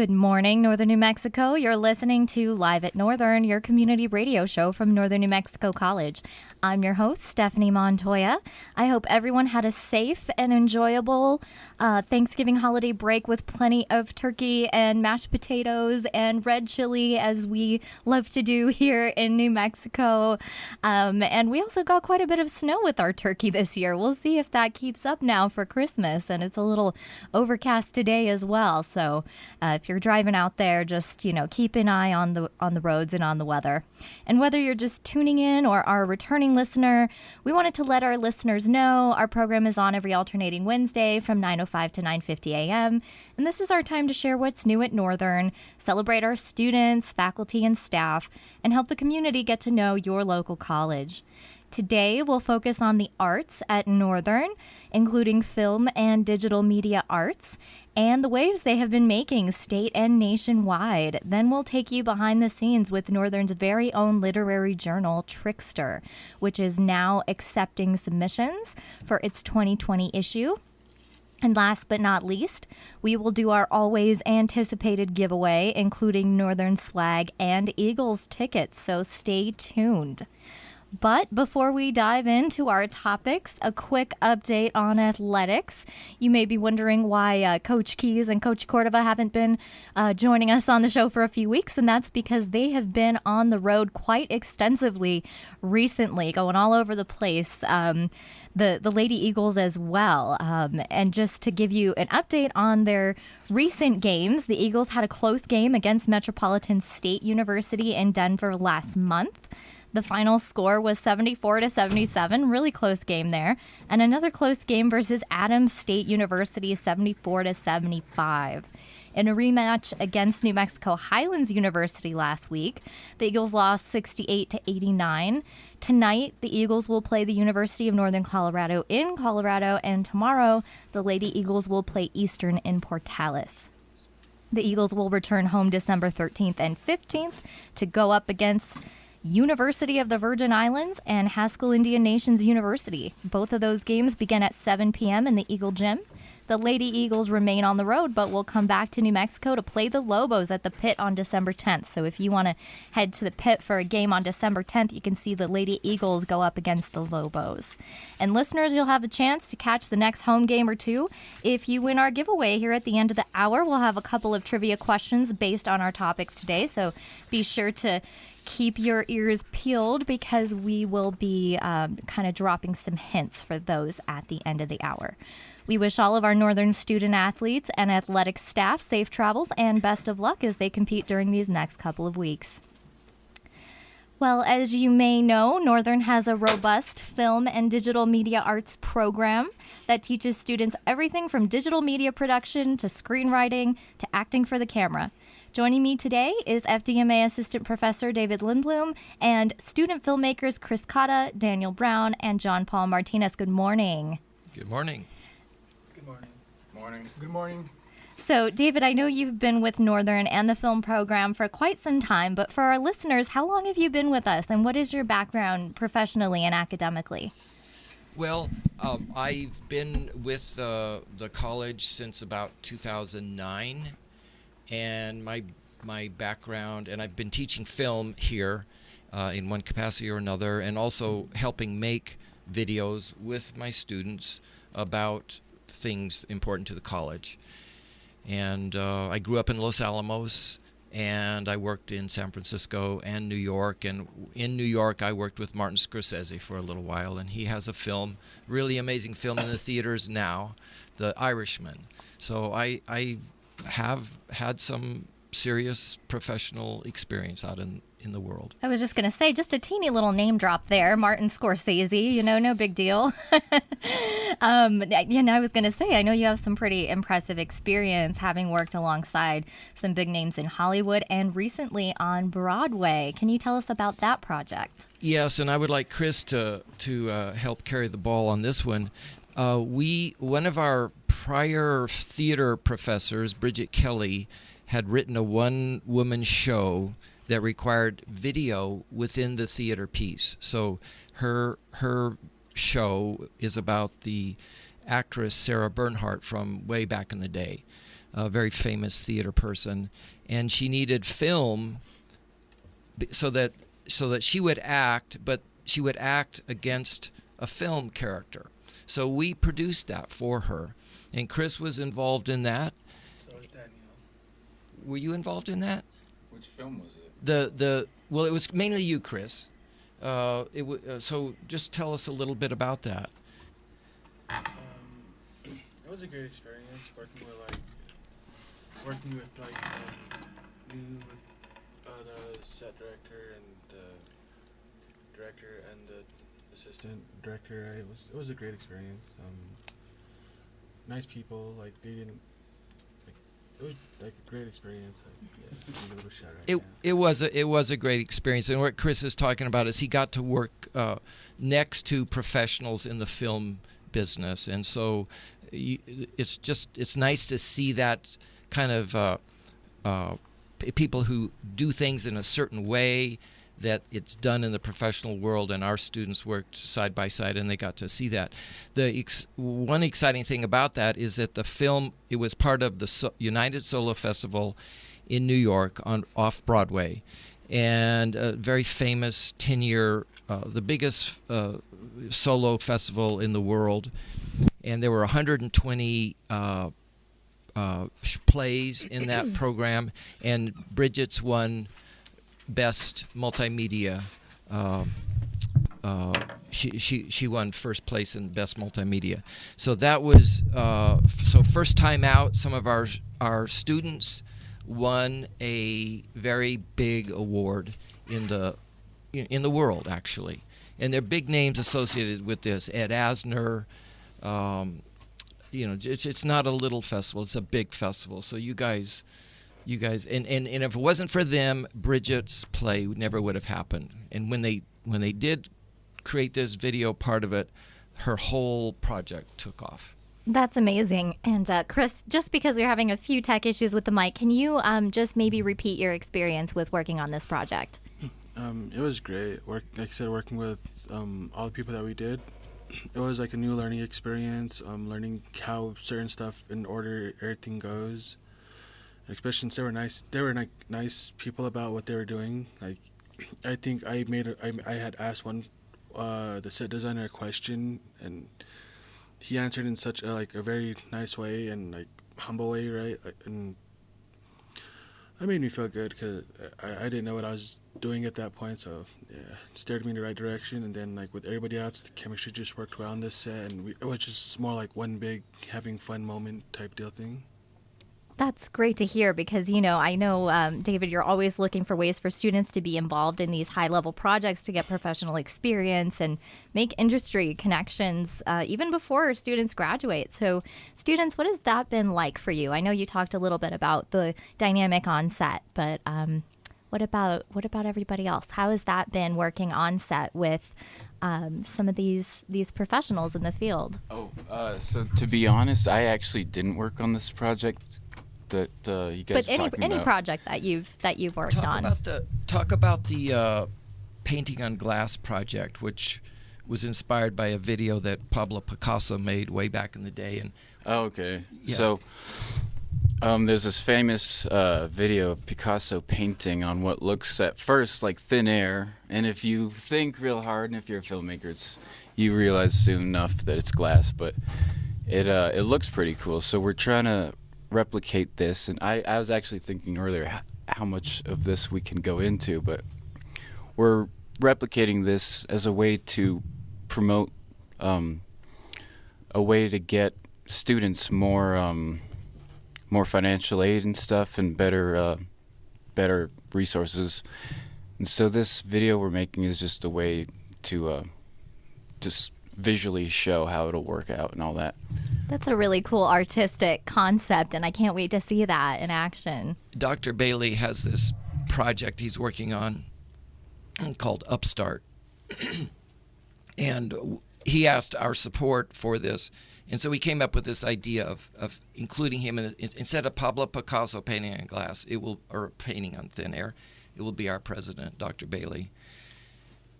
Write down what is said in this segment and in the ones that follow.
Good morning, Northern New Mexico. You're listening to Live at Northern, your community radio show from Northern New Mexico College. I'm your host, Stephanie Montoya. I hope everyone had a safe and enjoyable Thanksgiving holiday break with plenty of turkey and mashed potatoes and red chili, as we love to do here in New Mexico. And we also got quite a bit of snow with our turkey this year. We'll see if that keeps up now for Christmas. And it's a little overcast today as well. So if you're driving out there, just, keep an eye on the roads and on the weather. And whether you're just tuning in or are a returning listener, we wanted to let our listeners know our program is on every alternating Wednesday from 9:05 to 9:50 a.m. And this is our time to share what's new at Northern, celebrate our students, faculty, and staff, and help the community get to know your local college. Today, we'll focus on the arts at Northern, including film and digital media arts, and the waves they have been making state and nationwide. Then we'll take you behind the scenes with Northern's very own literary journal, Trickster, which is now accepting submissions for its 2020 issue. And last but not least, we will do our always anticipated giveaway, including Northern swag and Eagles tickets, so stay tuned. But before we dive into our topics, a quick update on athletics. You may be wondering why Coach Keys and Coach Cordova haven't been joining us on the show for a few weeks, and that's because they have been on the road quite extensively recently, going all over the place, the Lady Eagles as well. And just to give you an update on their recent games, the Eagles had a close game against Metropolitan State University in Denver last month. The final score was 74-77, really close game there. And another close game versus Adams State University, 74-75. In a rematch against New Mexico Highlands University last week, the Eagles lost 68-89. Tonight, the Eagles will play the University of Northern Colorado in Colorado, and tomorrow, the Lady Eagles will play Eastern in Portales. The Eagles will return home December 13th and 15th to go up against University of the Virgin Islands and Haskell Indian Nations University. Both of those games begin at 7 p.m. in the Eagle Gym. The Lady Eagles remain on the road, but will come back to New Mexico to play the Lobos at the Pit on December 10th. So if you want to head to the Pit for a game on December 10th, you can see the Lady Eagles go up against the Lobos. And listeners, you'll have a chance to catch the next home game or two if you win our giveaway here at the end of the hour. We'll have a couple of trivia questions based on our topics today, so be sure to keep your ears peeled because we will be kind of dropping some hints for those at the end of the hour. We wish all of our Northern student athletes and athletic staff safe travels and best of luck as they compete during these next couple of weeks. Well, as you may know, Northern has a robust film and digital media arts program that teaches students everything from digital media production to screenwriting to acting for the camera. Joining me today is FDMA Assistant Professor David Lindblom and student filmmakers Chris Cotta, Daniel Brown, and John Paul Martinez. Good morning. Good morning. Good morning. Morning. Good morning. So, David, I know you've been with Northern and the film program for quite some time, but for our listeners, how long have you been with us, and what is your background professionally and academically? Well, I've been with the college since about 2009, and my background, and I've been teaching film here in one capacity or another, and also helping make videos with my students about things important to the college. And I grew up in Los Alamos, and I worked in San Francisco and New York. And in New York, I worked with Martin Scorsese for a little while, and he has a film, really amazing film in the theaters now, The Irishman. So I have had some serious professional experience out in the world. I was just going to say, just a teeny little name drop there, Martin Scorsese, no big deal. I was going to say, I know you have some pretty impressive experience having worked alongside some big names in Hollywood and recently on Broadway. Can you tell us about that project? Yes, and I would like Chris to help carry the ball on this one. One of our prior theater professors, Bridget Kelly, had written a one-woman show that required video within the theater piece. So her show is about the actress Sarah Bernhardt from way back in the day. a very famous theater person, and she needed film so that she would act, but she would act against a film character. So we produced that for her, and Chris was involved in that. So was Danielle. Were you involved in that? Which film was it? Well, it was mainly you, Chris. So just tell us a little bit about that. It was a great experience working with the set director and the director and the assistant director. It was a great experience. Nice people. Like they didn't. It was like a great experience. Give me a little shout out. It was a great experience, and what Chris is talking about is he got to work next to professionals in the film business, and so it's nice to see that kind of people who do things in a certain way, that it's done in the professional world, and our students worked side by side and they got to see that. One exciting thing about that is that the film, it was part of the United Solo Festival in New York off Broadway, and a very famous 10-year, the biggest solo festival in the world, and there were 120 plays in that program, and Bridget's won Best Multimedia. She won first place in Best Multimedia. So that was first time out. Some of our students won a very big award in the world, actually, and there are big names associated with this. Ed Asner. It's not a little festival; it's a big festival. So you guys, and if it wasn't for them, Bridget's play never would have happened. And when they did create this video part of it, her whole project took off. That's amazing. And Chris, just because we're having a few tech issues with the mic, can you just maybe repeat your experience with working on this project? It was great. Like I said, working with all the people that we did. It was like a new learning experience, learning how certain stuff in order everything goes. Especially since they were like nice people about what they were doing. Like, I think I had asked the set designer a question, and he answered in such a very nice way and like humble way, right? And that made me feel good because I didn't know what I was doing at that point, so yeah, it steered me in the right direction. And then like with everybody else, the chemistry just worked well on this set, and it was just more like one big having fun moment type deal thing. That's great to hear because, I know, David, you're always looking for ways for students to be involved in these high-level projects to get professional experience and make industry connections even before students graduate. So, students, what has that been like for you? I know you talked a little bit about the dynamic on set, but what about everybody else? How has that been working on set with some of these professionals in the field? So to be honest, I actually didn't work on this project that you guys are talking about. But any project that you've worked on. Talk about the painting on glass project, which was inspired by a video that Pablo Picasso made way back in the day. And okay, yeah. So there's this famous video of Picasso painting on what looks at first like thin air, and if you think real hard, and if you're a filmmaker, you realize soon enough that it's glass. But it looks pretty cool. So we're trying to replicate this, and I was actually thinking earlier how much of this we can go into, but we're replicating this as a way to promote a way to get students more financial aid and stuff, and better resources. And so this video we're making is just a way to just visually show how it'll work out and all that. That's a really cool artistic concept, and I can't wait to see that in action. Dr. Bailey has this project he's working on called Upstart. And he asked our support for this. And so we came up with this idea of including him instead of Pablo Picasso painting on glass, or painting on thin air, it will be our president, Dr. Bailey.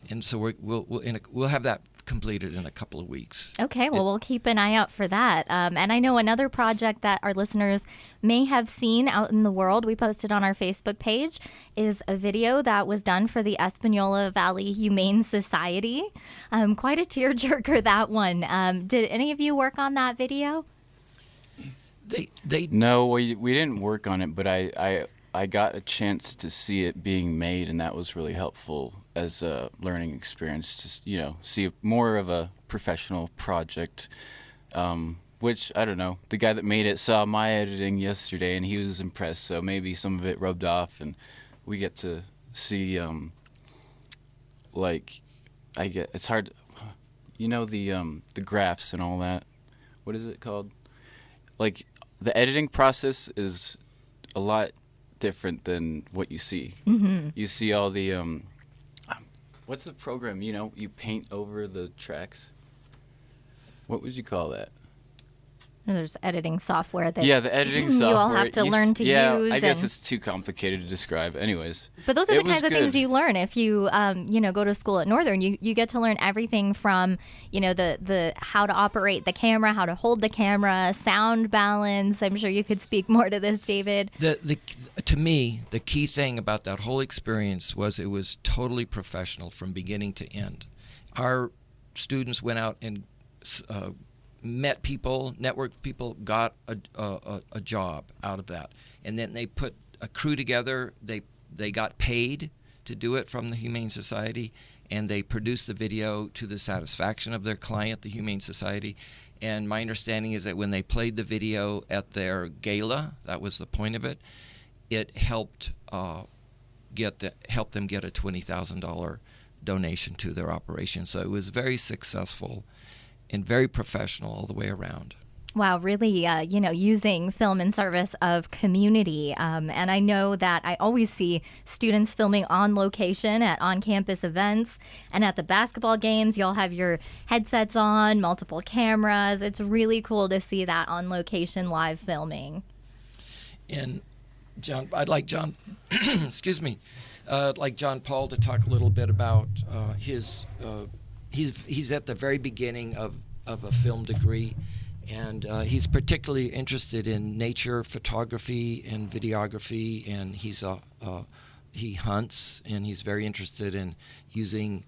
And so we'll have that completed in a couple of weeks. Okay, well, we'll keep an eye out for that. And I know another project that our listeners may have seen out in the world, we posted on our Facebook page, is a video that was done for the Espanola Valley Humane Society. Quite a tearjerker, that one. Did any of you work on that video? No, we didn't work on it, but I got a chance to see it being made, and that was really helpful as a learning experience to, see more of a professional project, which, I don't know, the guy that made it saw my editing yesterday, and he was impressed, so maybe some of it rubbed off, and we get to see, it's hard, the graphs and all that. What is it called? Like, the editing process is a lot different than what you see. Mm-hmm. You see all the what's the program, you paint over the tracks? What would you call that? There's editing software that the editing software you all have to learn to use. I guess it's too complicated to describe. Anyways, but those are the kinds of things you learn if you go to school at Northern. You get to learn everything from the how to operate the camera, how to hold the camera, sound balance. I'm sure you could speak more to this, David. To me, the key thing about that whole experience was it was totally professional from beginning to end. Our students went out and met people, networked people, got a job out of that. And then they put a crew together. They got paid to do it from the Humane Society, and they produced the video to the satisfaction of their client, the Humane Society. And my understanding is that when they played the video at their gala, that was the point of it, it helped help them get a $20,000 donation to their operation. So it was very successful and very professional all the way around. Wow, really, using film in service of community. And I know that I always see students filming on location at on-campus events. And at the basketball games, you'll have your headsets on, multiple cameras. It's really cool to see that on location live filming. And I'd like John, excuse me, like John Paul to talk a little bit about his. He's at the very beginning of a film degree, and he's particularly interested in nature photography and videography, and he hunts, and he's very interested in using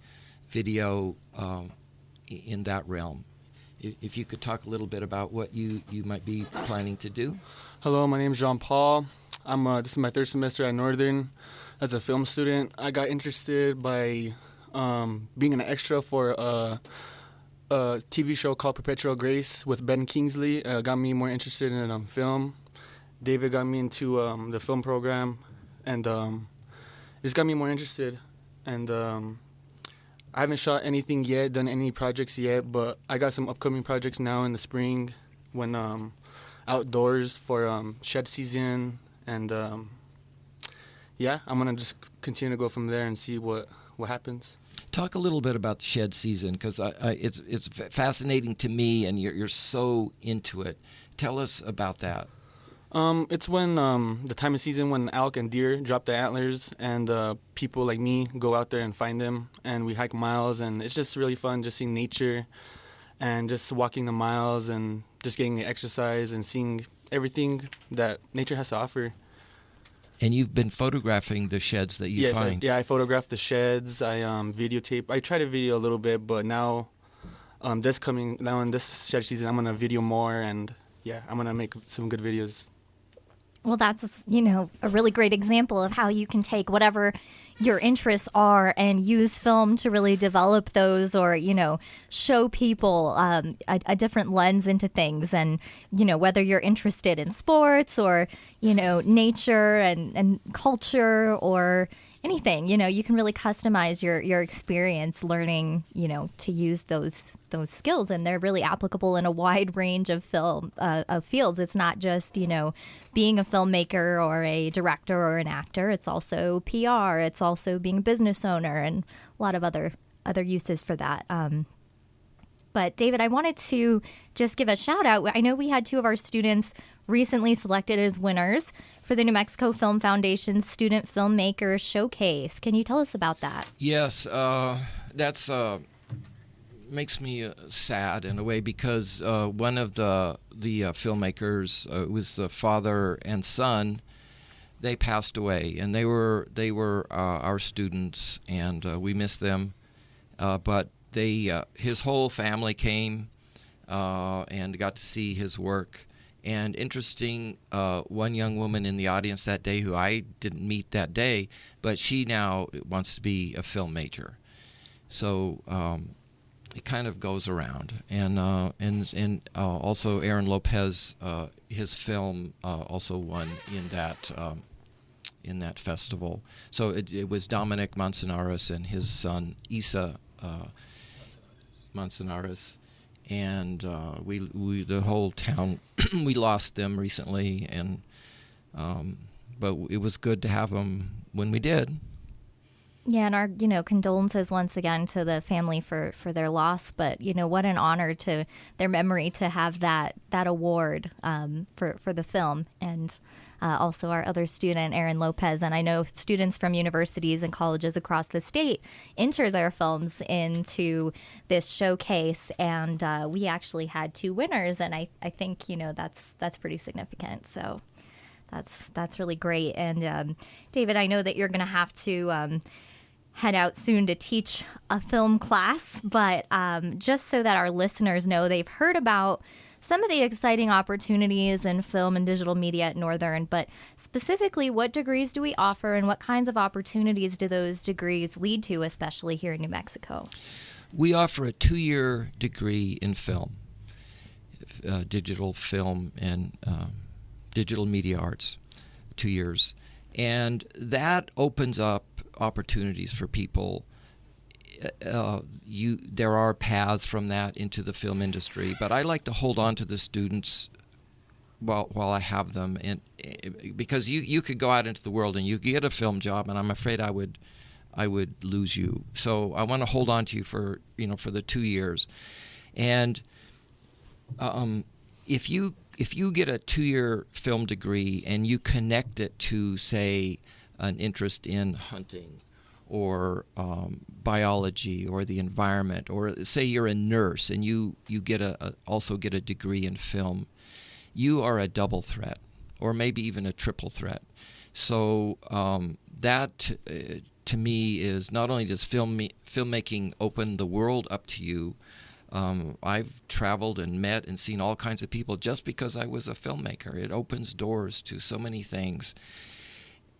video in that realm. If you could talk a little bit about what you might be planning to do. Hello, my name is Jean Paul. This is my third semester at Northern as a film student. I got interested by being an extra for a TV show called Perpetual Grace with Ben Kingsley. Got me more interested in film. David got me into the film program, and just got me more interested. And I haven't shot anything yet, done any projects yet, but I got some upcoming projects now in the spring when outdoors for shed season. And I'm going to just continue to go from there and see what happens. Talk a little bit about the shed season, because it's fascinating to me, and you're so into it. Tell us about that. It's when the time of season when elk and deer drop their antlers, and people like me go out there and find them, and we hike miles, and it's just really fun just seeing nature and just walking the miles and just getting the exercise and seeing everything that nature has to offer. And you've been photographing the sheds that you find. I photograph the sheds. I videotape. I try to video a little bit, but now in this shed season, I'm gonna video more, and I'm gonna make some good videos. Well, that's, a really great example of how you can take whatever your interests are and use film to really develop those, or, show people a different lens into things. And, whether you're interested in sports or, nature and culture or anything, you can really customize your experience learning, to use those skills, and they're really applicable in a wide range of fields. It's not just, being a filmmaker or a director or an actor. It's also PR. It's also being a business owner, and a lot of other uses for that. But David, I wanted to just give a shout out. I know we had two of our students recently selected as winners for the New Mexico Film Foundation's Student Filmmaker Showcase. Can you tell us about that? Yes, that's makes me sad in a way, because one of the filmmakers, was the father and son. They passed away, and they were our students, and we miss them. But his whole family came and got to see his work. And interesting, one young woman in the audience that day, who I didn't meet that day, but she now wants to be a film major. So it kind of goes around. And also Aaron Lopez, his film also won in that festival. So it was Dominic Manzanares and his son Isa Manzanares, and we the whole town we lost them recently, and but it was good to have them when we did. Yeah, and our, condolences once again to the family for their loss. But, what an honor to their memory to have that award for the film. And also our other student, Aaron Lopez. And I know students from universities and colleges across the state enter their films into this showcase. And we actually had 2 winners. And I think, that's pretty significant. So that's really great. And David, I know that you're going to have to head out soon to teach a film class, but just so that our listeners know, they've heard about some of the exciting opportunities in film and digital media at Northern, but specifically, what degrees do we offer, and what kinds of opportunities do those degrees lead to, especially here in New Mexico? We offer a 2-year degree in film, digital film and digital media arts, 2 years. And that opens up opportunities for people. There are paths from that into the film industry, but I like to hold on to the students while I have them, and because you could go out into the world and you get a film job, and I'm afraid I would lose you. So I want to hold on to you for the 2 years, and if you get a 2-year film degree and you connect it to, say, an interest in hunting or biology or the environment, or say you're a nurse and you also get a degree in film, you are a double threat, or maybe even a triple threat. So that to me is not only does filmmaking open the world up to you. I've traveled and met and seen all kinds of people just because I was a filmmaker. It opens doors to so many things.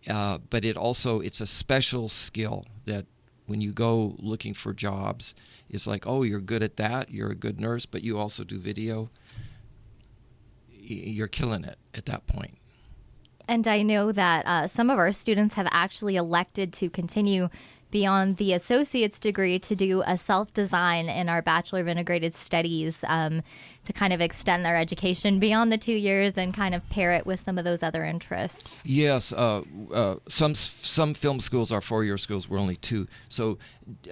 But it's a special skill that when you go looking for jobs, it's like, oh, you're good at that, you're a good nurse, but you also do video. You're killing it at that point. And I know that some of our students have actually elected to continue beyond the associate's degree to do a self-design in our Bachelor of Integrated Studies to kind of extend their education beyond the 2 years and kind of pair it with some of those other interests. Yes, some film schools are 4-year schools. We're only 2. So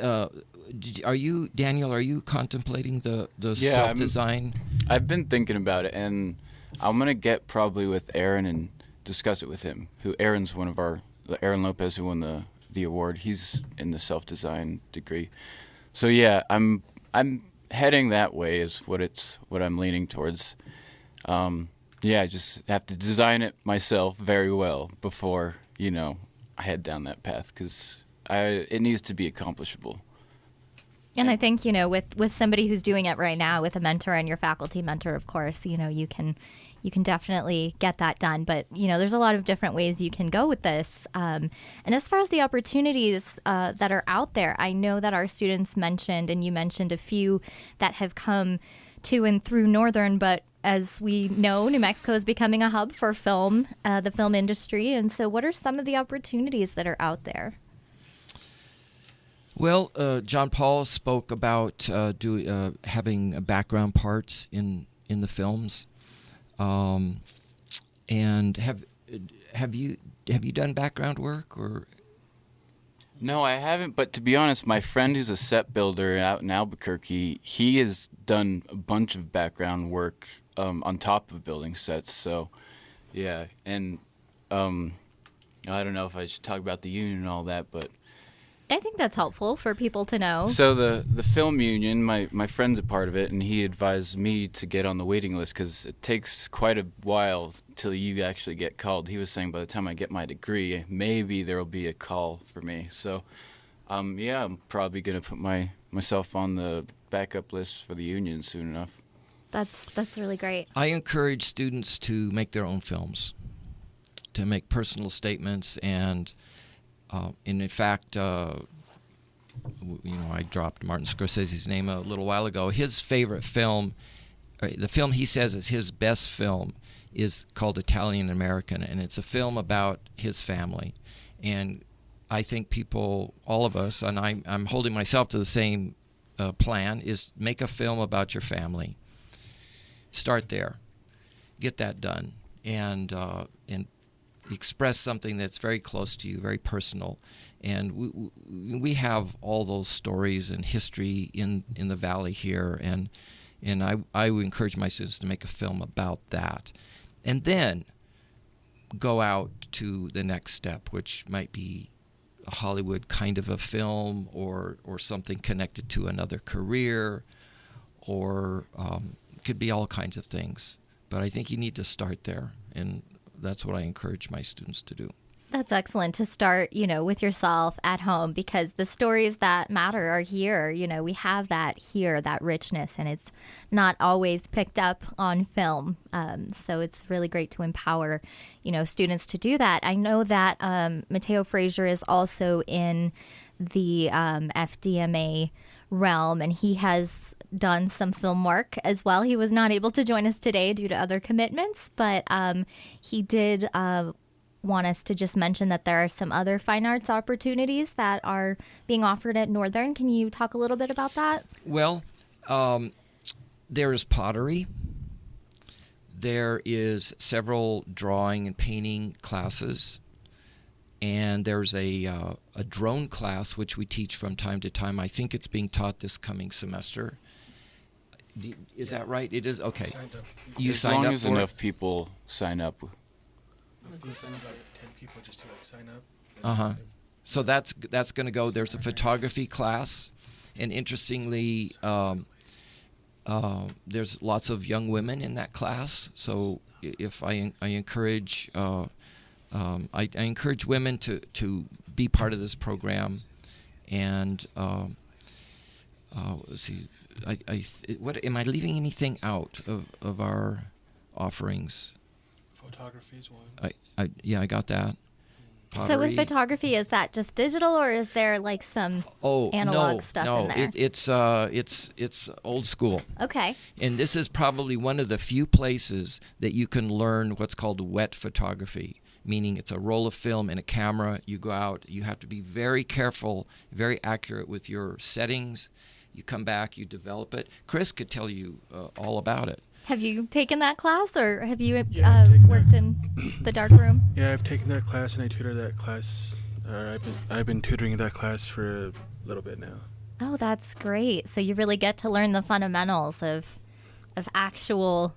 are you, Daniel, contemplating the self-design? I've been thinking about it, and I'm going to get probably with Aaron and discuss it with him. Aaron's one of Aaron Lopez, who won the award. He's in the self-design degree. So yeah, I'm heading that way is what I'm leaning towards. I just have to design it myself very well before I head down that path, because it needs to be accomplishable. And I think, with somebody who's doing it right now, with a mentor and your faculty mentor, of course, you can definitely get that done. But, there's a lot of different ways you can go with this. And as far as the opportunities that are out there, I know that our students mentioned, and you mentioned a few that have come to and through Northern, but as we know, New Mexico is becoming a hub for film, the film industry. And so what are some of the opportunities that are out there? Well, John Paul spoke about having background parts in the films, and have you done background work or? No, I haven't. But to be honest, my friend who's a set builder out in Albuquerque, he has done a bunch of background work on top of building sets. So, yeah, and I don't know if I should talk about the union and all that, but. I think that's helpful for people to know. So the film union, my friend's a part of it, and he advised me to get on the waiting list because it takes quite a while till you actually get called. He was saying by the time I get my degree, maybe there will be a call for me. So, yeah, I'm probably going to put myself on the backup list for the union soon enough. That's really great. I encourage students to make their own films, to make personal statements, and in fact, I dropped Martin Scorsese's name a little while ago. His favorite film, the film he says is his best film, is called Italian American, and it's a film about his family. And I think people, all of us, and I'm holding myself to the same plan, is make a film about your family. Start there, get that done, and express something that's very close to you, very personal. And we have all those stories and history in the valley here, and I would encourage my students to make a film about that, and then go out to the next step, which might be a Hollywood kind of a film, or something connected to another career, or could be all kinds of things. But I think you need to start there, and that's what I encourage my students to do. That's excellent, to start, with yourself at home, because the stories that matter are here. We have that here, that richness, and it's not always picked up on film. So it's really great to empower, students to do that. I know that Mateo Frazier is also in the FDMA realm, and he has done some film work as well. He was not able to join us today due to other commitments, but he did want us to just mention that there are some other fine arts opportunities that are being offered at Northern. Can you talk a little bit about that? Well, there is pottery. There is several drawing and painting classes. And there's a drone class, which we teach from time to time. I think it's being taught this coming semester. Is that right? It is? Okay. You signed up for it? As long as enough people sign up. I think it's about 10 people just to sign up. Uh-huh. So that's going to go. There's a photography class. And interestingly, there's lots of young women in that class. So if I encourage... I encourage women to be part of this program, and let's see, what am I leaving anything out of our offerings? Photography is one. I got that. Pottery. So with photography, is that just digital, or is there like some analog stuff in there? It's old school. Okay. And this is probably one of the few places that you can learn what's called wet photography, meaning it's a roll of film and a camera. You go out, you have to be very careful, very accurate with your settings. You come back, you develop it. Chris could tell you all about it. Have you taken that class, or have you I've worked in the dark room? Yeah, I've taken that class, and I tutor that class. I've been tutoring that class for a little bit now. Oh, that's great. So you really get to learn the fundamentals of actual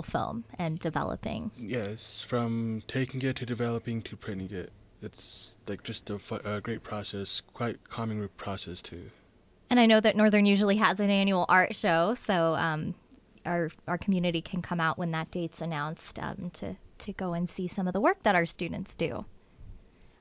film and developing. Yes, from taking it to developing to printing it. It's like just a great process, quite calming process too. And I know that Northern usually has an annual art show, so our community can come out when that date's announced to go and see some of the work that our students do.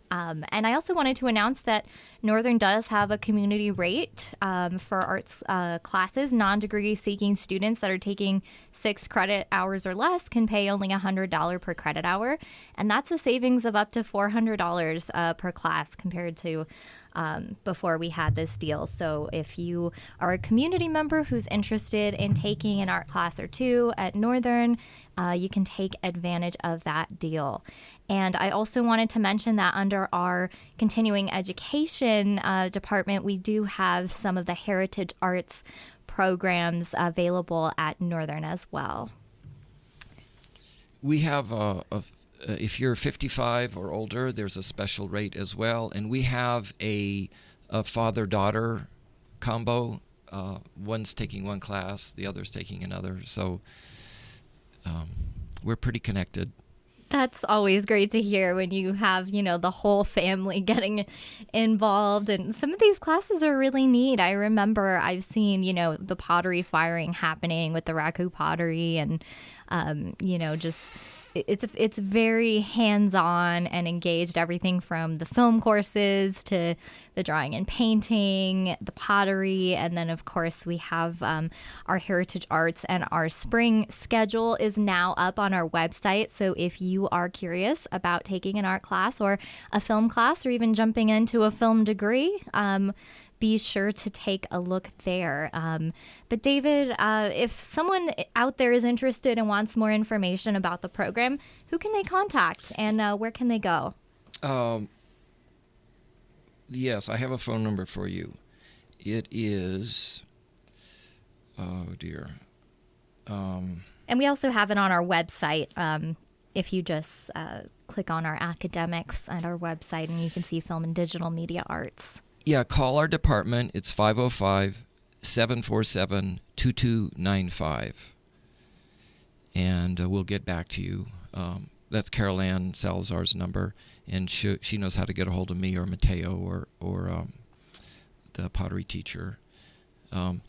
And I also wanted to announce that Northern does have a community rate for arts classes. Non-degree seeking students that are taking 6 credit hours or less can pay only $100 per credit hour. And that's a savings of up to $400 per class compared to before we had this deal. So if you are a community member who's interested in taking an art class or two at Northern, you can take advantage of that deal. And I also wanted to mention that under our continuing education department, we do have some of the heritage arts programs available at Northern as well. We have if you're 55 or older, there's a special rate as well. And we have a father-daughter combo. One's taking one class, the other's taking another. So we're pretty connected. That's always great to hear when you have, the whole family getting involved. And some of these classes are really neat. I remember I've seen, the pottery firing happening with the raku pottery and, just it's very hands-on and engaged, everything from the film courses to the drawing and painting, the pottery, and then of course we have our heritage arts, and our spring schedule is now up on our website. So if you are curious about taking an art class or a film class or even jumping into a film degree, be sure to take a look there. But David, if someone out there is interested and wants more information about the program, who can they contact and where can they go? Yes, I have a phone number for you. It is, oh dear. And we also have it on our website. If you just click on our academics at our website, and you can see film and digital media arts. Yeah, call our department. It's 505-747-2295. And we'll get back to you. That's Carol Ann Salazar's number. And she knows how to get a hold of me or Mateo or the pottery teacher. And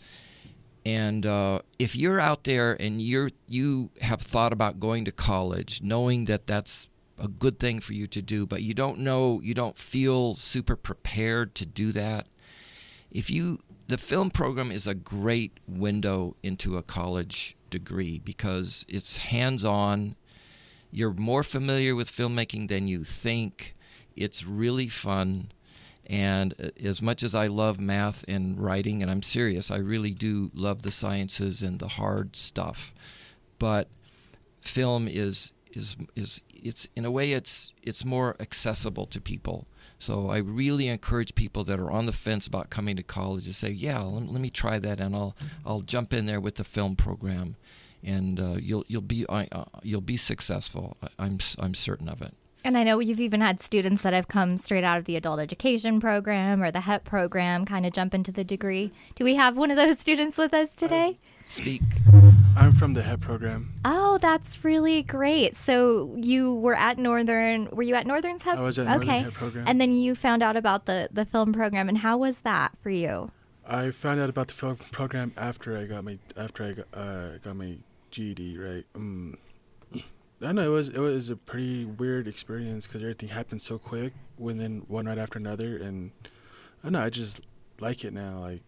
if you're out there and you have thought about going to college, knowing that that's a good thing for you to do, but you don't feel super prepared to do that. The film program is a great window into a college degree because it's hands-on. You're more familiar with filmmaking than you think. It's really fun. And as much as I love math and writing, and I'm serious, I really do love the sciences and the hard stuff. But film is it's in a way it's more accessible to people. So I really encourage people that are on the fence about coming to college to say, yeah, let me try that, and I'll jump in there with the film program, and you'll be successful. I'm certain of it. And I know you've even had students that have come straight out of the adult education program or the HEP program kind of jump into the degree. Do we have one of those students with us today? Speak. I'm from the HEP program. Oh, that's really great. So you were at Northern. Were you at Northern's HEP? I was at Northern HEP program. And then you found out about the film program. And how was that for you? I found out about the film program after I got my GED. Right. I know it was a pretty weird experience because everything happened so quick, one right after another, and I know I just like it now. Like,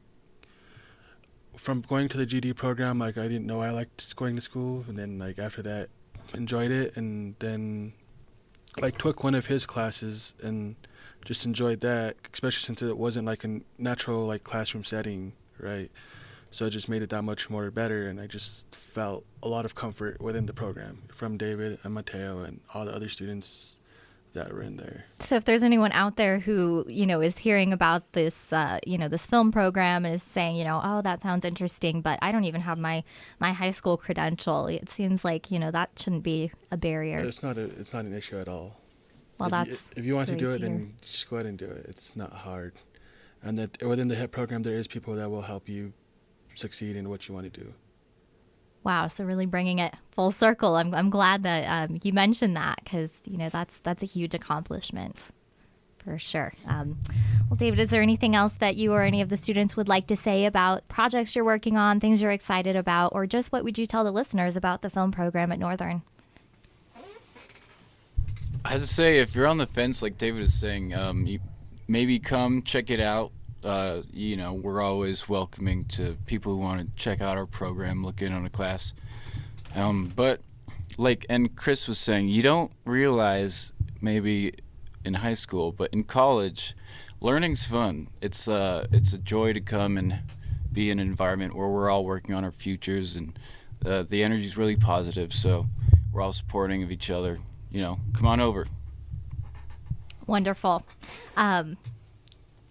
from going to the GD program, like I didn't know I liked going to school, and then like after that, enjoyed it, and then like took one of his classes and just enjoyed that, especially since it wasn't like a natural like classroom setting, right? So it just made it that much more better, and I just felt a lot of comfort within the program from David and Mateo and all the other students that were in there. So if there's anyone out there who, is hearing about this, this film program and is saying, oh, that sounds interesting, but I don't even have my high school credential. It seems like, that shouldn't be a barrier. It's not an issue at all. Well, if you want to do it, then just go ahead and do it. It's not hard. And that within the HIP program, there is people that will help you succeed in what you want to do. Wow, so really bringing it full circle. I'm glad that you mentioned that because that's a huge accomplishment for sure. Well, David, is there anything else that you or any of the students would like to say about projects you're working on, things you're excited about, or just what would you tell the listeners about the film program at Northern? I'd say if you're on the fence, like David is saying, maybe come check it out. We're always welcoming to people who want to check out our program, look in on a class. But and Chris was saying, you don't realize maybe in high school, but in college, learning's fun. It's a joy to come and be in an environment where we're all working on our futures, and the energy's really positive. So we're all supporting of each other. Come on over. Wonderful.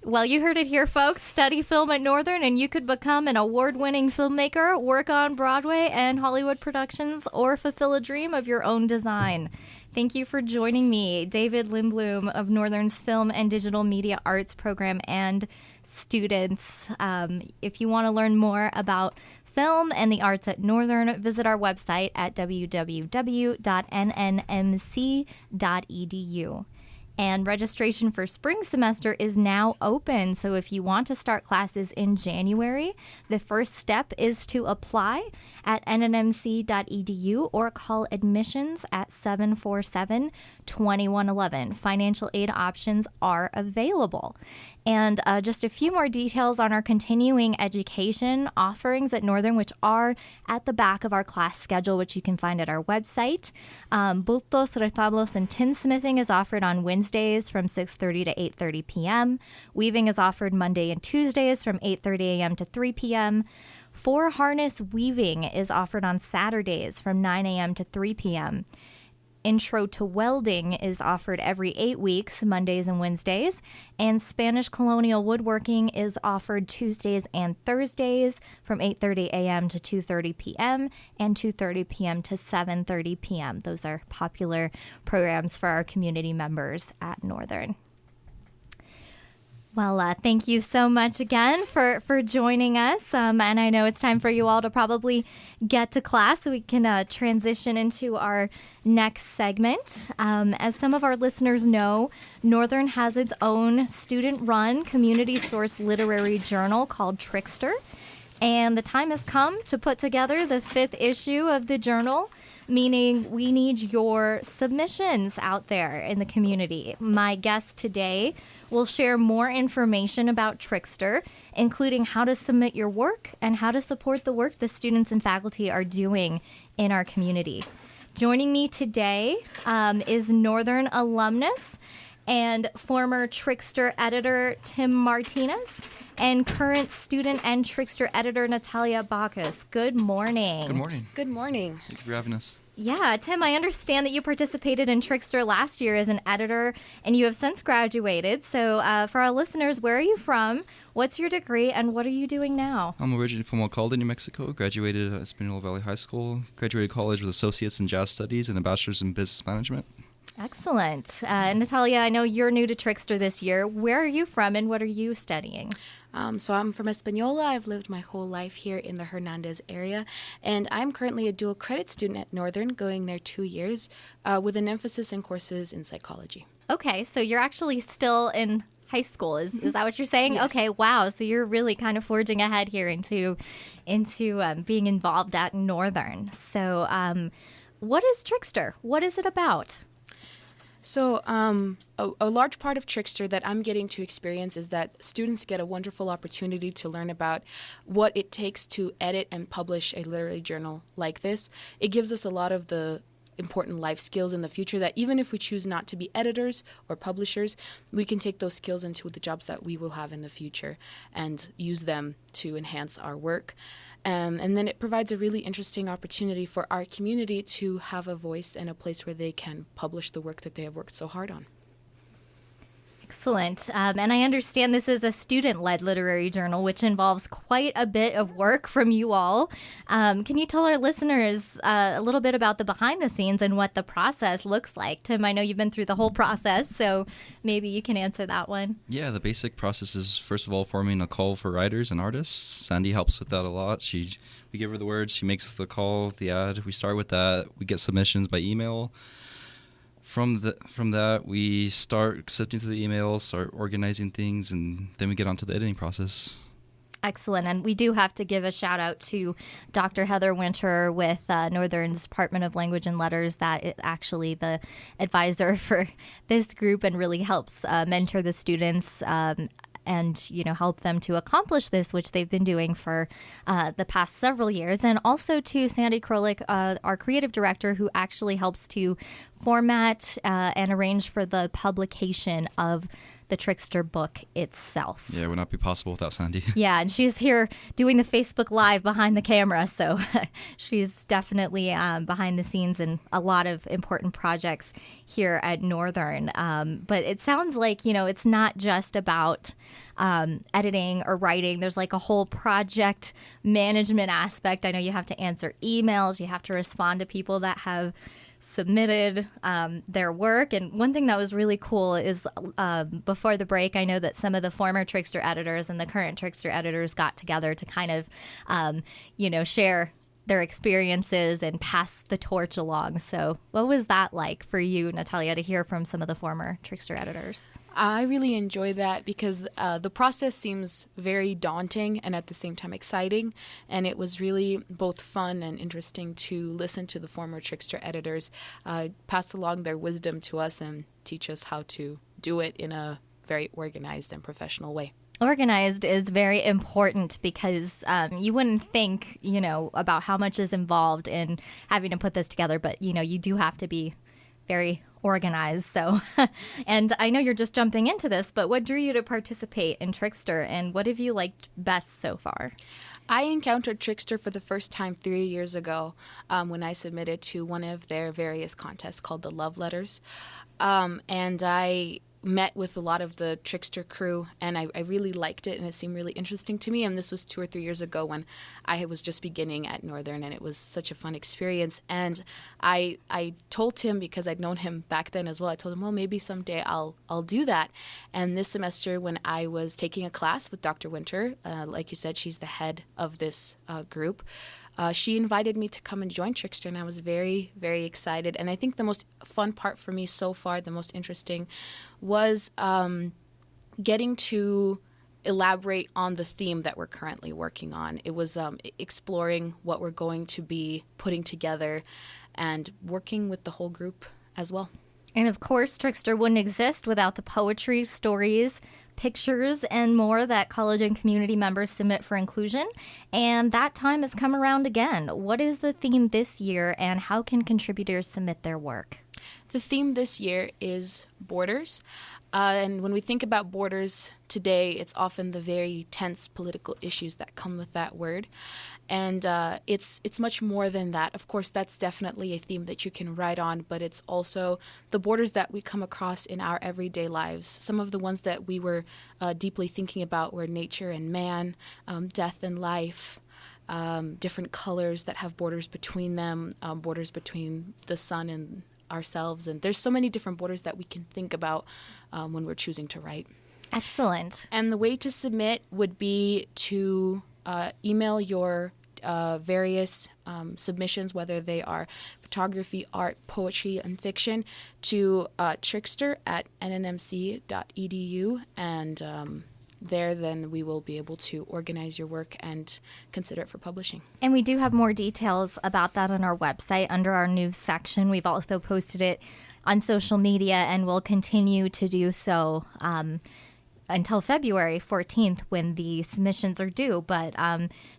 Well, you heard it here, folks. Study film at Northern, and you could become an award-winning filmmaker, work on Broadway and Hollywood productions, or fulfill a dream of your own design. Thank you for joining me, David Lindblom of Northern's Film and Digital Media Arts program and students. If you want to learn more about film and the arts at Northern, visit our website at www.nnmc.edu. And registration for spring semester is now open. So if you want to start classes in January, the first step is to apply at nnmc.edu or call admissions at 747-2111. Financial aid options are available. And just a few more details on our continuing education offerings at Northern, which are at the back of our class schedule, which you can find at our website. Bultos, retablos, and tinsmithing is offered on Wednesdays from 6:30 to 8:30 p.m. Weaving is offered Monday and Tuesdays from 8:30 a.m. to 3 p.m. Four harness weaving is offered on Saturdays from 9 a.m. to 3 p.m. Intro to Welding is offered every 8 weeks, Mondays and Wednesdays, and Spanish Colonial Woodworking is offered Tuesdays and Thursdays from 8:30 a.m. to 2:30 p.m. and 2:30 p.m. to 7:30 p.m. Those are popular programs for our community members at Northern. Well, thank you so much again for joining us. And I know it's time for you all to probably get to class so we can transition into our next segment. As some of our listeners know, Northern has its own student-run, community-sourced literary journal called Trickster. And the time has come to put together the 5th issue of the journal, meaning we need your submissions out there in the community. My guest today will share more information about Trickster, including how to submit your work and how to support the work the students and faculty are doing in our community. Joining me today is Northern alumnus and former Trickster editor Tim Martinez and current student and Trickster editor Natalia Bacchus. Good morning. Good morning. Good morning. Thank you for having us. Yeah, Tim, I understand that you participated in Trickster last year as an editor, and you have since graduated. So for our listeners, where are you from? What's your degree, and what are you doing now? I'm originally from Alcalde, New Mexico. Graduated at Espanola Valley High School. Graduated college with associates in jazz studies and a bachelor's in business management. Excellent. Natalia, I know you're new to Trickster this year. Where are you from, and what are you studying? So I'm from Espanola. I've lived my whole life here in the Hernandez area, and I'm currently a dual credit student at Northern, going there 2 years, with an emphasis in courses in psychology. Okay, so you're actually still in high school. Is that what you're saying? Yes. Okay, wow. So you're really kind of forging ahead here into being involved at Northern. So what is Trickster? What is it about? So a large part of Trickster that I'm getting to experience is that students get a wonderful opportunity to learn about what it takes to edit and publish a literary journal like this. It gives us a lot of the important life skills in the future that even if we choose not to be editors or publishers, we can take those skills into the jobs that we will have in the future and use them to enhance our work. And then it provides a really interesting opportunity for our community to have a voice and a place where they can publish the work that they have worked so hard on. Excellent. And I understand this is a student-led literary journal, which involves quite a bit of work from you all. Can you tell our listeners a little bit about the behind the scenes and what the process looks like? Tim, I know you've been through the whole process, so maybe you can answer that one. Yeah, the basic process is, first of all, forming a call for writers and artists. Sandy helps with that a lot. We give her the words, she makes the call, the ad. We start with that. We get submissions by email. From that, we start sifting through the emails, start organizing things, and then we get onto the editing process. Excellent. And we do have to give a shout out to Dr. Heather Winter with Northern's Department of Language and Letters, that is actually the advisor for this group and really helps mentor the students and, help them to accomplish this, which they've been doing for the past several years. And also to Sandy Krolik, our creative director, who actually helps to format and arrange for the publication of the Trickster book itself. Yeah, it would not be possible without Sandy. Yeah, and she's here doing the Facebook Live behind the camera, so she's definitely behind the scenes in a lot of important projects here at Northern. But it sounds like, it's not just about editing or writing. There's like a whole project management aspect. I know you have to answer emails, you have to respond to people that have submitted their work. And one thing that was really cool is before the break, I know that some of the former Trickster editors and the current Trickster editors got together to kind of, share their experiences and pass the torch along. So what was that like for you, Natalia, to hear from some of the former Trickster editors? I really enjoy that because the process seems very daunting and at the same time exciting. And it was really both fun and interesting to listen to the former Trickster editors pass along their wisdom to us and teach us how to do it in a very organized and professional way. Organized is very important because you wouldn't think, about how much is involved in having to put this together, but, you do have to be very organized. So, and I know you're just jumping into this, but what drew you to participate in Trickster, and what have you liked best so far? I encountered Trickster for the first time 3 years ago when I submitted to one of their various contests called the Love Letters. And I met with a lot of the Trickster crew, and I really liked it, and it seemed really interesting to me. And this was 2 or 3 years ago when I was just beginning at Northern, and it was such a fun experience. And I told him, because I'd known him back then as well, I told him, well, maybe someday I'll do that. And this semester, when I was taking a class with Dr. Winter, like you said, she's the head of this group, she invited me to come and join Trickster, and I was very, very excited. And I think the most fun part for me so far, the most interesting, was getting to elaborate on the theme that we're currently working on. It was exploring what we're going to be putting together and working with the whole group as well. And of course, Trickster wouldn't exist without the poetry, stories, pictures, and more that college and community members submit for inclusion. And that time has come around again. What is the theme this year, and how can contributors submit their work? The theme this year is borders. And when we think about borders today, it's often the very tense political issues that come with that word. And it's much more than that. Of course, that's definitely a theme that you can write on, but it's also the borders that we come across in our everyday lives. Some of the ones that we were deeply thinking about were nature and man, death and life, different colors that have borders between them, borders between the sun and ourselves. And there's so many different borders that we can think about when we're choosing to write. Excellent. And the way to submit would be to email your various submissions, whether they are photography, art, poetry, and fiction, to trickster@nnmc.edu, and there then we will be able to organize your work and consider it for publishing. And we do have more details about that on our website under our news section. We've also posted it on social media, and we'll continue to do so until February 14th when the submissions are due. But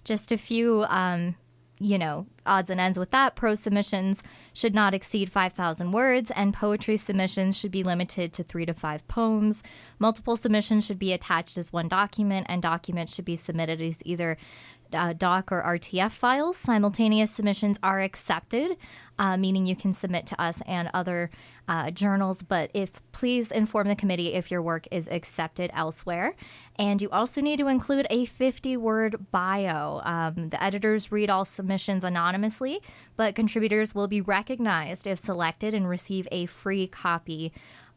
just a few, odds and ends with that. Prose submissions should not exceed 5,000 words, and poetry submissions should be limited to 3 to 5 poems. Multiple submissions should be attached as one document, and documents should be submitted as either doc or RTF files. Simultaneous submissions are accepted, meaning you can submit to us and other journals, but please inform the committee if your work is accepted elsewhere. And you also need to include a 50-word bio. The editors read all submissions anonymously, but contributors will be recognized if selected and receive a free copy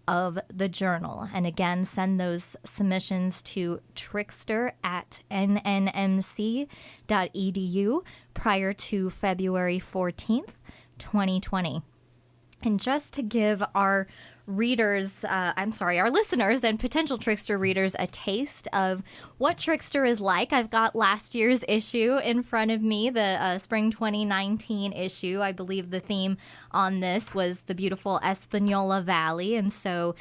of the journal. And again, send those submissions to trickster@nnmc.edu prior to February 14th, 2020. And just to give our our listeners and potential Trickster readers a taste of what Trickster is like, I've got last year's issue in front of me, the spring 2019 issue. I believe the theme on this was the beautiful Espanola Valley. And so,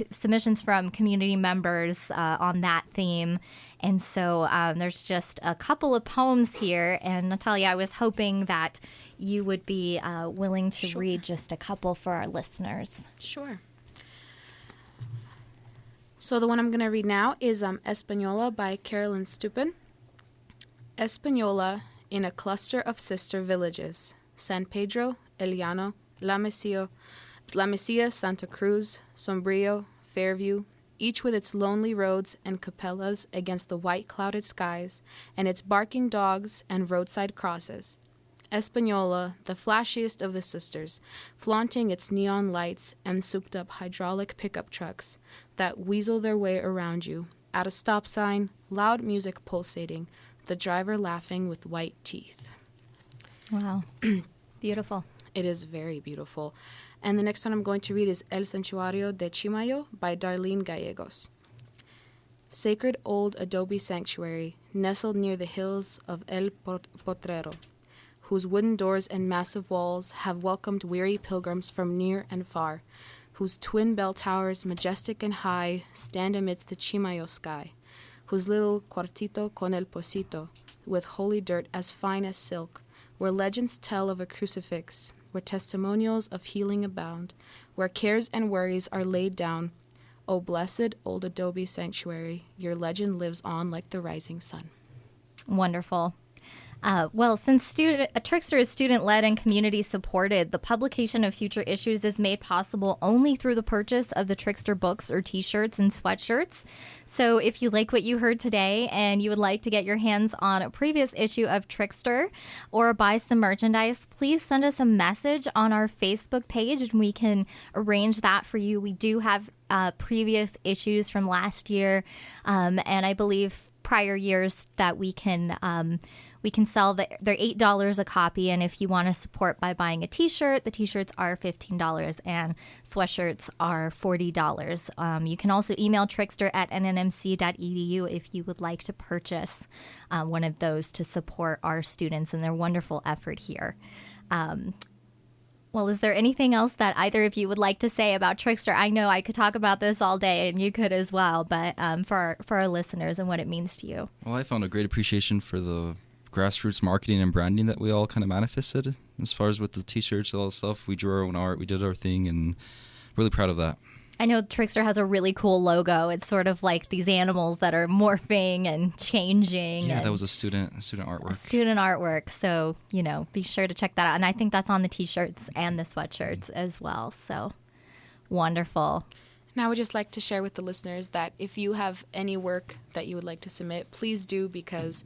submissions from community members on that theme. And so there's just a couple of poems here. And Natalia, I was hoping that you would be willing to read just a couple for our listeners. Sure. So the one I'm going to read now is Espanola by Carolyn Stupin. Espanola in a cluster of sister villages, San Pedro, El Llano, La Mesilla, Santa Cruz, Sombrillo, Fairview, each with its lonely roads and capellas against the white clouded skies, and its barking dogs and roadside crosses. Espanola, the flashiest of the sisters, flaunting its neon lights and souped-up hydraulic pickup trucks that weasel their way around you. At a stop sign, loud music pulsating, the driver laughing with white teeth. Wow. Beautiful. It is very beautiful. And the next one I'm going to read is El Santuario de Chimayo by Darlene Gallegos. Sacred old adobe sanctuary, nestled near the hills of El Potrero, whose wooden doors and massive walls have welcomed weary pilgrims from near and far, whose twin bell towers, majestic and high, stand amidst the Chimayo sky, whose little cuartito con el pocito, with holy dirt as fine as silk, where legends tell of a crucifix, where testimonials of healing abound, where cares and worries are laid down. O blessed old adobe sanctuary, your legend lives on like the rising sun. Wonderful. Well, since Trickster is student-led and community-supported, the publication of future issues is made possible only through the purchase of the Trickster books or T-shirts and sweatshirts. So if you like what you heard today and you would like to get your hands on a previous issue of Trickster or buy some merchandise, please send us a message on our Facebook page and we can arrange that for you. We do have previous issues from last year and I believe prior years that we can sell. They're $8 a copy, and if you want to support by buying a T-shirt, the T-shirts are $15 and sweatshirts are $40. You can also email trickster@nnmc.edu if you would like to purchase one of those to support our students and their wonderful effort here. Well, is there anything else that either of you would like to say about Trickster? I know I could talk about this all day, and you could as well, but for our listeners and what it means to you. Well, I found a great appreciation for the grassroots marketing and branding that we all kind of manifested as far as with the T-shirts, all that stuff. We drew our own art, we did our thing, and really proud of that. I know Trickster has a really cool logo. It's sort of like these animals that are morphing and changing. Yeah, that was a student artwork. Student artwork. So, be sure to check that out. And I think that's on the T-shirts and the sweatshirts as well. So, wonderful. And I would just like to share with the listeners that if you have any work that you would like to submit, please do, because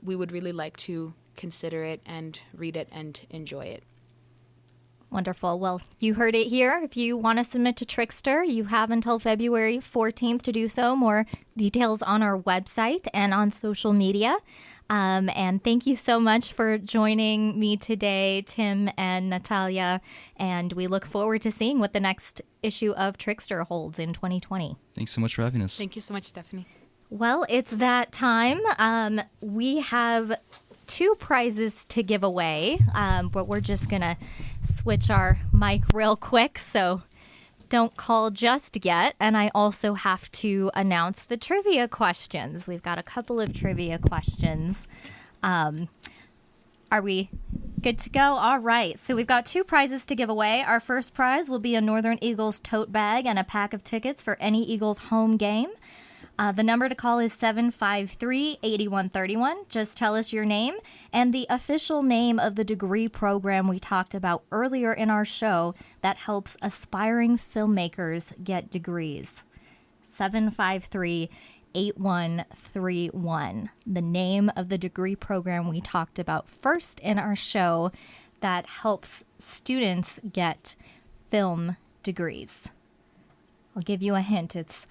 we would really like to consider it and read it and enjoy it. Wonderful. Well, you heard it here. If you want to submit to Trickster, you have until February 14th to do so. More details on our website and on social media. And thank you so much for joining me today, Tim and Natalia. And we look forward to seeing what the next issue of Trickster holds in 2020. Thanks so much for having us. Thank you so much, Stephanie. Well, it's that time. We have 2 prizes to give away, but we're just going to switch our mic real quick, so don't call just yet. And I also have to announce the trivia questions. We've got a couple of trivia questions. Are we good to go? All right. So we've got 2 prizes to give away. Our first prize will be a Northern Eagles tote bag and a pack of tickets for any Eagles home game. The number to call is 753-8131. Just tell us your name and the official name of the degree program we talked about earlier in our show that helps aspiring filmmakers get degrees. 753-8131. The name of the degree program we talked about first in our show that helps students get film degrees. I'll give you a hint. It's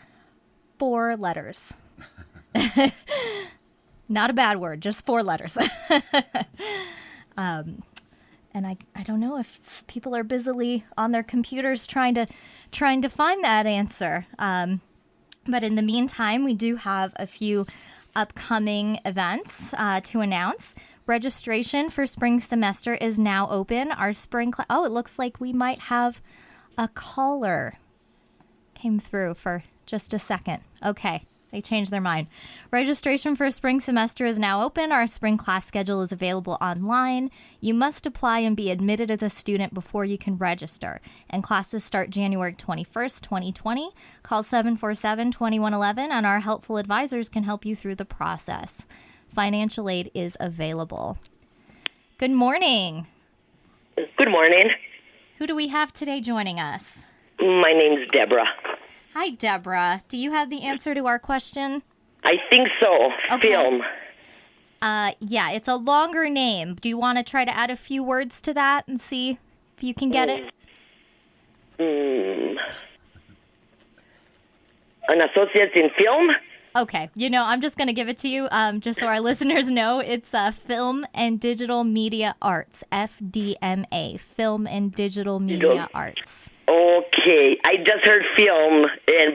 4 letters. Not a bad word, just 4 letters. And I don't know if people are busily on their computers trying to find that answer. But in the meantime, we do have a few upcoming events to announce. Registration for spring semester is now open. Our spring class. Oh, it looks like we might have a caller came through for just a second. Okay, they changed their mind. Registration for spring semester is now open. Our spring class schedule is available online. You must apply and be admitted as a student before you can register. And classes start January 21st, 2020. Call 747-2111 and our helpful advisors can help you through the process. Financial aid is available. Good morning. Good morning. Who do we have today joining us? My name's Deborah. Hi, Deborah. Do you have the answer to our question? I think so. Okay. Film. Yeah, it's a longer name. Do you want to try to add a few words to that and see if you can get it? An associate in film? Okay, I'm just going to give it to you just so our listeners know. It's Film and Digital Media Arts, FDMA, Film and Digital Media Arts. Okay, I just heard film,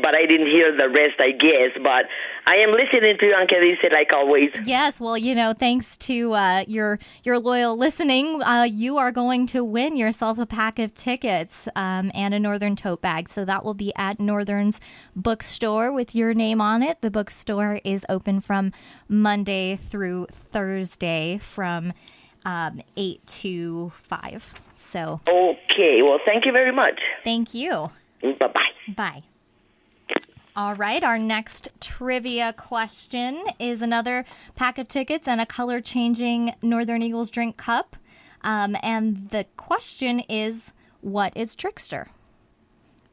but I didn't hear the rest, I guess. But I am listening to you, Anke Dice, like always. Yes, well, thanks to your loyal listening, you are going to win yourself a pack of tickets and a Northern tote bag. So that will be at Northern's bookstore with your name on it. The bookstore is open from Monday through Thursday from 8 to 5. So. Okay, well, thank you very much. Thank you. Bye-bye. Bye. All right, our next trivia question is another pack of tickets and a color-changing Northern Eagles drink cup. And the question is, what is Trickster?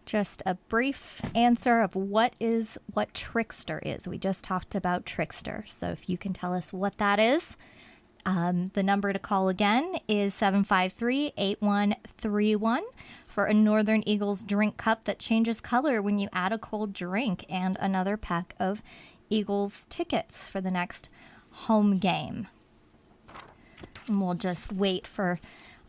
Just a brief answer of what Trickster is. We just talked about Trickster. So if you can tell us what that is. The number to call again is 753-8131 for a Northern Eagles drink cup that changes color when you add a cold drink, and another pack of Eagles tickets for the next home game. And we'll just wait for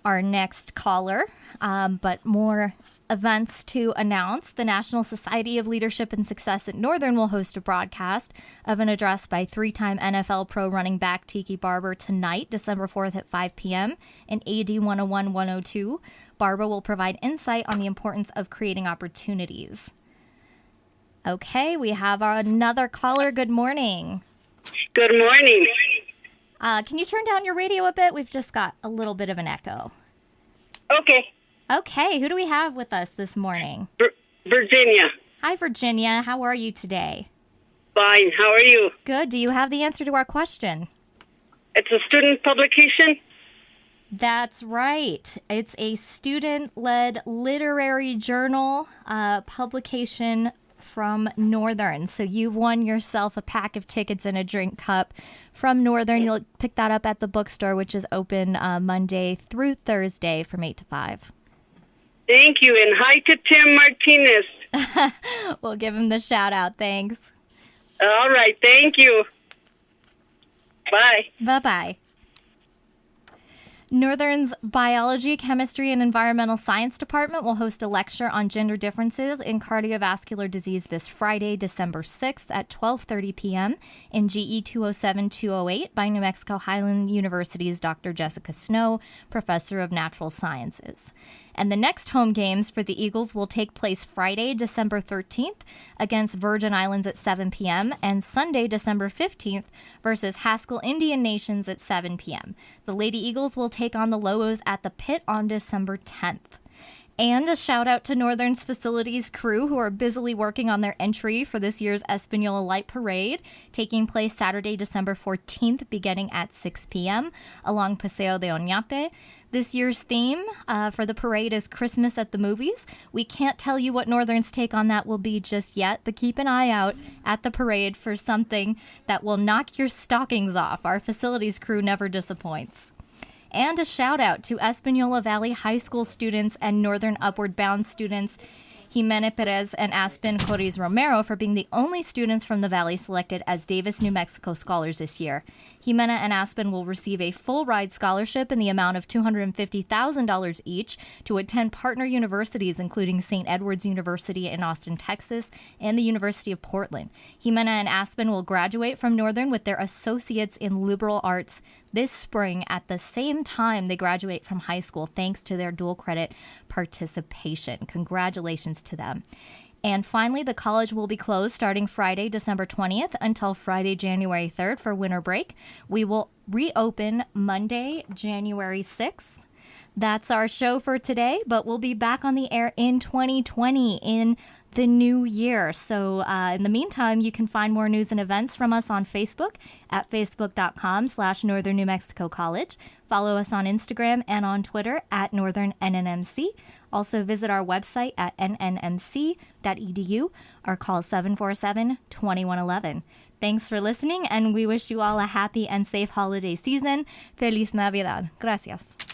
our next caller, but more events to announce. The National Society of Leadership and Success at Northern will host a broadcast of an address by three-time NFL pro running back Tiki Barber tonight, December 4th at 5 p.m. in AD 101-102. Barber will provide insight on the importance of creating opportunities. Okay, we have another caller. Good morning. Good morning. Can you turn down your radio a bit? We've just got a little bit of an echo. Okay. Okay, who do we have with us this morning? Virginia. Hi, Virginia. How are you today? Fine. How are you? Good. Do you have the answer to our question? It's a student publication? That's right. It's a student-led literary journal publication from Northern. So you've won yourself a pack of tickets and a drink cup from Northern. You'll pick that up at the bookstore, which is open Monday through Thursday from 8 to 5. Thank you, and hi to Tim Martinez. We'll give him the shout-out. Thanks. All right. Thank you. Bye. Bye-bye. Northern's Biology, Chemistry, and Environmental Science Department will host a lecture on gender differences in cardiovascular disease this Friday, December 6th at 12:30 p.m. in GE 207-208 by New Mexico Highland University's Dr. Jessica Snow, Professor of Natural Sciences. And the next home games for the Eagles will take place Friday, December 13th against Virgin Islands at 7 p.m. and Sunday, December 15th versus Haskell Indian Nations at 7 p.m. The Lady Eagles will take on the Lobos at the Pit on December 10th. And a shout out to Northern's facilities crew who are busily working on their entry for this year's Espanola Light Parade, taking place Saturday, December 14th, beginning at 6 p.m. along Paseo de Oñate. This year's theme for the parade is Christmas at the Movies. We can't tell you what Northern's take on that will be just yet, but keep an eye out at the parade for something that will knock your stockings off. Our facilities crew never disappoints. And a shout out to Espanola Valley High School students and Northern Upward Bound students Jimena Perez and Aspen Corriz Romero for being the only students from the Valley selected as Davis, New Mexico scholars this year. Jimena and Aspen will receive a full ride scholarship in the amount of $250,000 each to attend partner universities, including St. Edward's University in Austin, Texas, and the University of Portland. Jimena and Aspen will graduate from Northern with their associates in liberal arts this spring at the same time they graduate from high school, thanks to their dual credit participation. Congratulations to them. And finally, the college will be closed starting Friday, December 20th until Friday, January 3rd for winter break. We will reopen Monday, January 6th. That's our show for today, but we'll be back on the air in 2020 in the new year. So in the meantime, you can find more news and events from us on Facebook at facebook.com/Northern New Mexico College. Follow us on Instagram and on Twitter at Northern NNMC. Also visit our website at nnmc.edu or call 747-2111. Thanks for listening, and we wish you all a happy and safe holiday season. Feliz Navidad. Gracias.